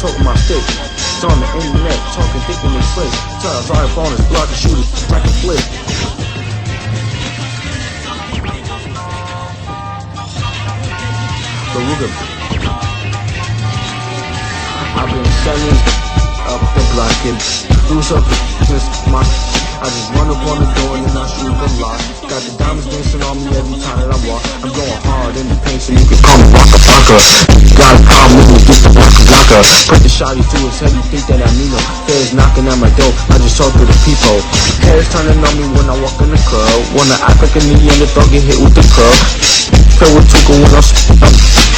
toting my stick. It's on the internet, talking, thinking they slick. Tell us our phone is blocking, shoot it like a flick. The Ruger. I've been selling up the block, and lose up since my. I just run up on the door and then I shoot the lock. Got the diamonds dancing on me every time that I walk. I'm going hard in the paint so you can call me Waka Flocka. Got a problem with me, get the blocker. Put the shotty to his head, you think that I need him. Feds knocking at my door, I just talk to the people. Heads turning on me when I walk in the club. Wanna act like a Neanderthal, get hit with the club. Play with Tuka when I'm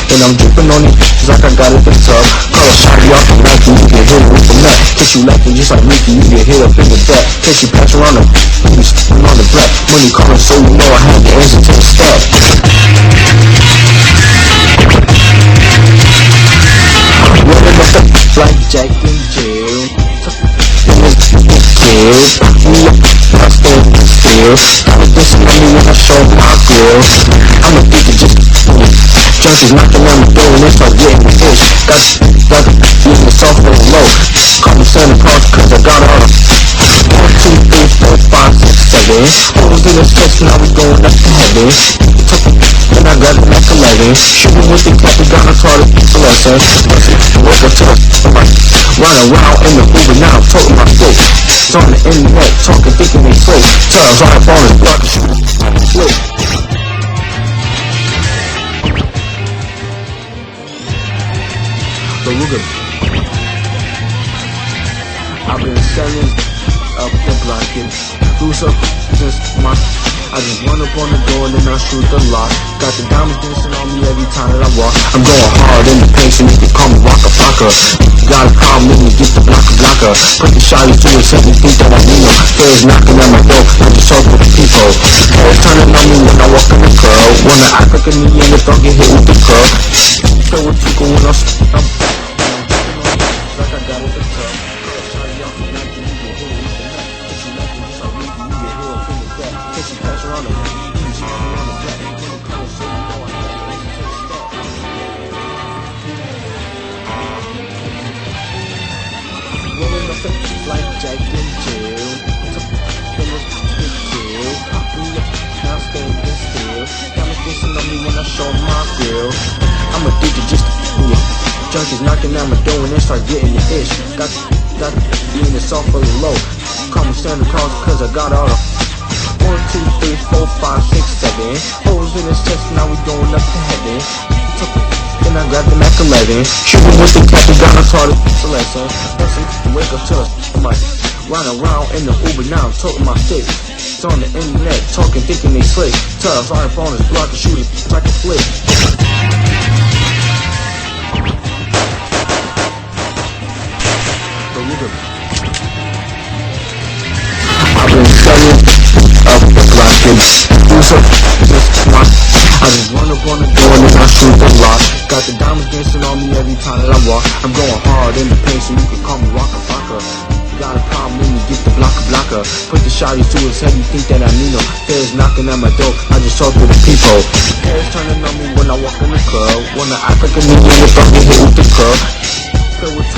and I'm dripping on it, like I got it the tub. Call a shotty off the Nike, you get hit with the nut. Kiss you laughing just like Mickey, you get hit up in the back. Kiss you pass around the you spin on the black. Money calling so you know I had the answer to the step. Rolling up the like Jack in jail. And it's killed. Me up, I stand still. I was dissing on me when I showed my grill. I'm addicted just junkies knocking on the door and they start getting the fish. Got the in the soft and low. Call me Santa Claus cause I got all the 1, 2, 3, 4, 5, 6, 7. Holes in the chest, now we going up to heaven. Then I got the neck 11. Shooting with the cap, we got a taught a lesson. Woke up to the run around in the Uber, now I'm toting my stick. It's on the internet, talking, thinking they slick. Tell us our phone is blocking, shooting flick. The Ruger. I've been selling up the block, and lose up since my. I just run up on the door and then I shoot the lock. Got the diamonds dancing on me every time that I walk. I'm going hard in the paint so you can call me Waka Flocka. Got a problem with me, get the blocker. Put the shotty to his head, you think that I need him. Feds knocking at my door, I just talk with the people. Heads turning on me when I walk in the club. Wanna act like a Neanderthal, get hit with the club. Play with Tuka when I'm like I got it the tub. Shotty off the Nike, you get hit with the nut. Kiss you laughing just like Mickey, you get hit up in the back. Kiss you pass around the you spin on the black. Money calling so you know I had the answer to the step. Rolling up the like Jack in jail. Then was killed. Me up, now standing still. Diamonds dancing on me when I show my grill. I'm addicted just to junkies knocking at my door and they start getting the itch. Got being the soft or low. Call me Santa Claus cause I got all the 1, 2, 3, 4, 5, 6, 7. Holes in his chest, now we going up to heaven. Then I got the Mac 11. Shooting with the cap, we got a taught a lesson. Wake up to my run around in the Uber, now I'm toting my stick. It's on the internet, talking, thinking they slick. Tell us our phone is blocking, shoot it like a flick. I've been selling up the block, and lose up just my. I just run up on the door and then I shoot the lock. Got the diamonds dancing on me every time that I walk. I'm going hard in the paint so you can call me Waka Flocka. Got a problem with me, get the blocker. Put the shotties to his head, you think that I need him. Feds knocking at my door, I just talk to the people. Heads turning on me when I walk in the club. Wanna act like a Neanderthal, get hit with the club. Play with